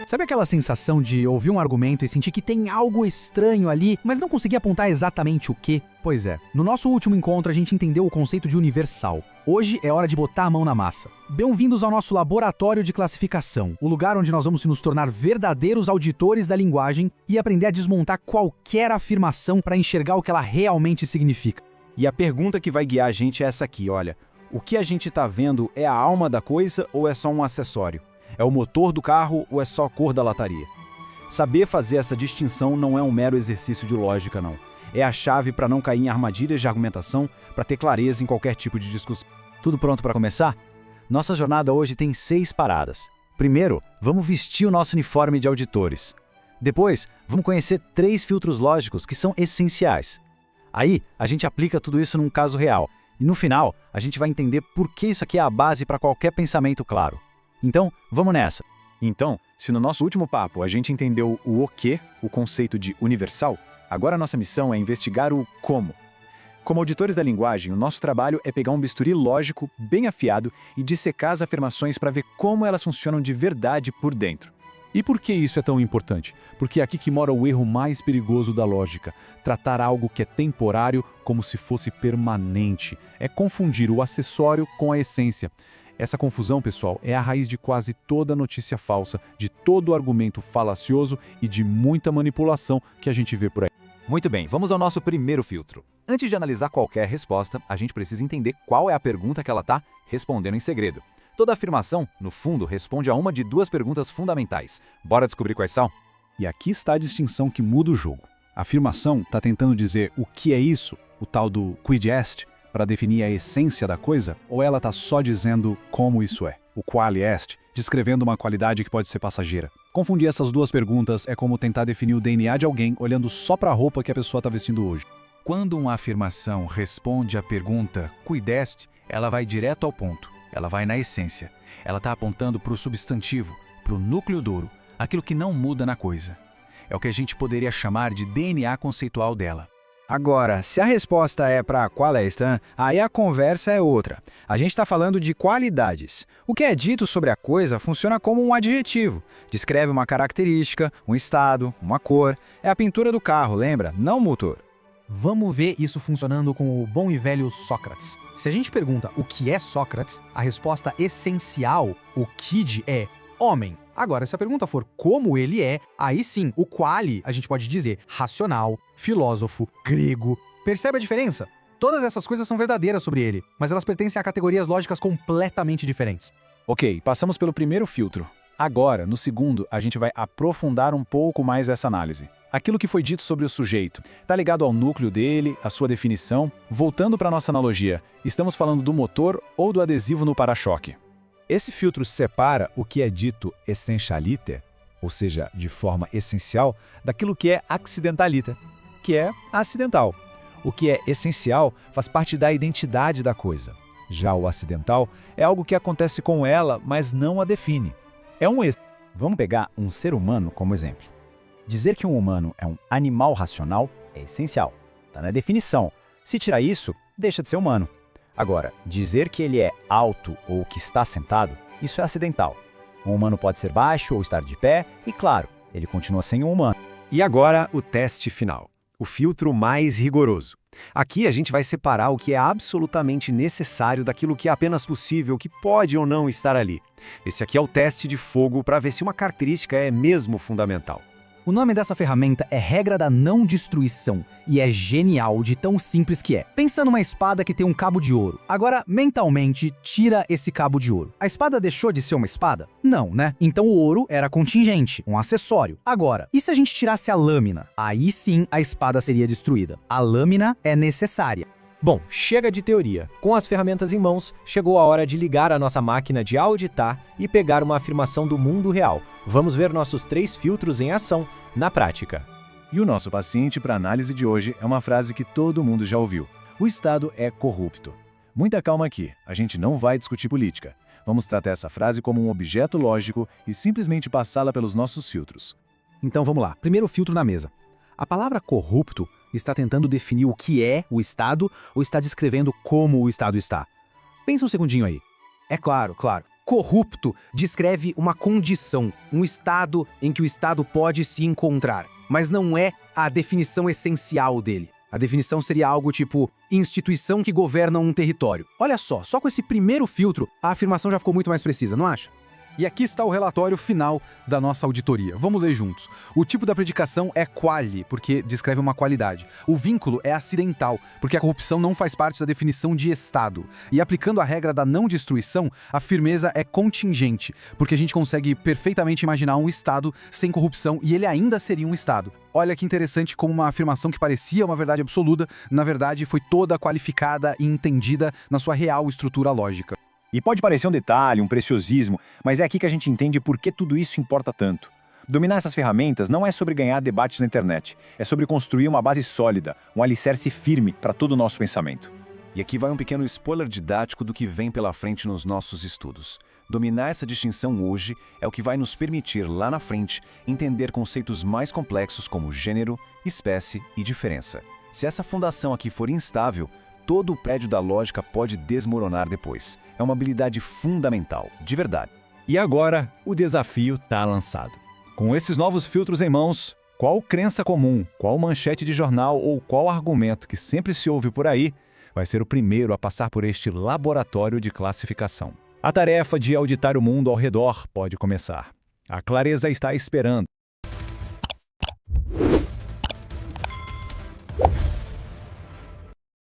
Sabe aquela sensação de ouvir um argumento e sentir que tem algo estranho ali, mas não conseguir apontar exatamente o quê? Pois é, no nosso último encontro a gente entendeu o conceito de universal. Hoje é hora de botar a mão na massa. Bem-vindos ao nosso laboratório de classificação, o lugar onde nós vamos nos tornar verdadeiros auditores da linguagem e aprender a desmontar qualquer afirmação para enxergar o que ela realmente significa. E a pergunta que vai guiar a gente é essa aqui, olha. O que a gente está vendo é a alma da coisa ou é só um acessório? É o motor do carro ou é só a cor da lataria? Saber fazer essa distinção não é um mero exercício de lógica, não. É a chave para não cair em armadilhas de argumentação, para ter clareza em qualquer tipo de discussão. Tudo pronto para começar? Nossa jornada hoje tem 6 paradas. Primeiro, vamos vestir o nosso uniforme de auditores. Depois, vamos conhecer 3 filtros lógicos que são essenciais. Aí, a gente aplica tudo isso num caso real. E no final, a gente vai entender por que isso aqui é a base para qualquer pensamento claro. Então, vamos nessa. Então, se no nosso último papo a gente entendeu o quê, o conceito de universal, agora a nossa missão é investigar o como. Como auditores da linguagem, o nosso trabalho é pegar um bisturi lógico bem afiado e dissecar as afirmações para ver como elas funcionam de verdade por dentro. E por que isso é tão importante? Porque é aqui que mora o erro mais perigoso da lógica. Tratar algo que é temporário como se fosse permanente. É confundir o acessório com a essência. Essa confusão, pessoal, é a raiz de quase toda notícia falsa, de todo argumento falacioso e de muita manipulação que a gente vê por aí. Muito bem, vamos ao nosso primeiro filtro. Antes de analisar qualquer resposta, a gente precisa entender qual é a pergunta que ela está respondendo em segredo. Toda afirmação, no fundo, responde a uma de 2 perguntas fundamentais. Bora descobrir quais são? E aqui está a distinção que muda o jogo. A afirmação está tentando dizer o que é isso, o tal do quid est, para definir a essência da coisa, ou ela está só dizendo como isso é, o quali est, descrevendo uma qualidade que pode ser passageira. Confundir essas 2 perguntas é como tentar definir o DNA de alguém olhando só para a roupa que a pessoa está vestindo hoje. Quando uma afirmação responde à pergunta quid est, ela vai direto ao ponto. Ela vai na essência. Ela está apontando para o substantivo, para o núcleo duro, aquilo que não muda na coisa. É o que a gente poderia chamar de DNA conceitual dela. Agora, se a resposta é para qual est, aí a conversa é outra. A gente está falando de qualidades. O que é dito sobre a coisa funciona como um adjetivo. Descreve uma característica, um estado, uma cor. É a pintura do carro, lembra? Não o motor. Vamos ver isso funcionando com o bom e velho Sócrates. Se a gente pergunta o que é Sócrates, a resposta essencial, o quid, é homem. Agora, se a pergunta for como ele é, aí sim, o quali, a gente pode dizer racional, filósofo, grego. Percebe a diferença? Todas essas coisas são verdadeiras sobre ele, mas elas pertencem a categorias lógicas completamente diferentes. Ok, passamos pelo primeiro filtro. Agora, no segundo, a gente vai aprofundar um pouco mais essa análise. Aquilo que foi dito sobre o sujeito, está ligado ao núcleo dele, à sua definição. Voltando para a nossa analogia, estamos falando do motor ou do adesivo no para-choque? Esse filtro separa o que é dito essentialiter, ou seja, de forma essencial, daquilo que é accidentaliter, que é acidental. O que é essencial faz parte da identidade da coisa. Já o acidental é algo que acontece com ela, mas não a define. É um extra. Vamos pegar um ser humano como exemplo. Dizer que um humano é um animal racional é essencial. Está na definição. Se tirar isso, deixa de ser humano. Agora, dizer que ele é alto ou que está sentado, isso é acidental. Um humano pode ser baixo ou estar de pé, e claro, ele continua sendo um humano. E agora, o teste final. O filtro mais rigoroso. Aqui a gente vai separar o que é absolutamente necessário daquilo que é apenas possível, que pode ou não estar ali. Esse aqui é o teste de fogo para ver se uma característica é mesmo fundamental. O nome dessa ferramenta é regra da não destruição e é genial de tão simples que é. Pensa numa espada que tem um cabo de ouro. Agora, mentalmente, tira esse cabo de ouro. A espada deixou de ser uma espada? Não, né? Então o ouro era contingente, um acessório. Agora, e se a gente tirasse a lâmina? Aí sim a espada seria destruída. A lâmina é necessária. Bom, chega de teoria. Com as ferramentas em mãos, chegou a hora de ligar a nossa máquina de auditar e pegar uma afirmação do mundo real. Vamos ver nossos 3 filtros em ação, na prática. E o nosso paciente para análise de hoje é uma frase que todo mundo já ouviu. O Estado é corrupto. Muita calma aqui, a gente não vai discutir política. Vamos tratar essa frase como um objeto lógico e simplesmente passá-la pelos nossos filtros. Então vamos lá, primeiro filtro na mesa. A palavra corrupto está tentando definir o que é o Estado ou está descrevendo como o Estado está? Pensa um segundinho aí. É claro. Corrupto descreve uma condição, um estado em que o Estado pode se encontrar, mas não é a definição essencial dele. A definição seria algo tipo instituição que governa um território. Olha só com esse primeiro filtro, a afirmação já ficou muito mais precisa, não acha? E aqui está o relatório final da nossa auditoria. Vamos ler juntos. O tipo da predicação é quali, porque descreve uma qualidade. O vínculo é acidental, porque a corrupção não faz parte da definição de Estado. E aplicando a regra da não destruição, a firmeza é contingente, porque a gente consegue perfeitamente imaginar um Estado sem corrupção e ele ainda seria um Estado. Olha que interessante como uma afirmação que parecia uma verdade absoluta, na verdade foi toda qualificada e entendida na sua real estrutura lógica. E pode parecer um detalhe, um preciosismo, mas é aqui que a gente entende por que tudo isso importa tanto. Dominar essas ferramentas não é sobre ganhar debates na internet, é sobre construir uma base sólida, um alicerce firme para todo o nosso pensamento. E aqui vai um pequeno spoiler didático do que vem pela frente nos nossos estudos. Dominar essa distinção hoje é o que vai nos permitir, lá na frente, entender conceitos mais complexos como gênero, espécie e diferença. Se essa fundação aqui for instável, todo o prédio da lógica pode desmoronar depois. É uma habilidade fundamental, de verdade. E agora, o desafio está lançado. Com esses novos filtros em mãos, qual crença comum, qual manchete de jornal ou qual argumento que sempre se ouve por aí vai ser o primeiro a passar por este laboratório de classificação? A tarefa de auditar o mundo ao redor pode começar. A clareza está esperando.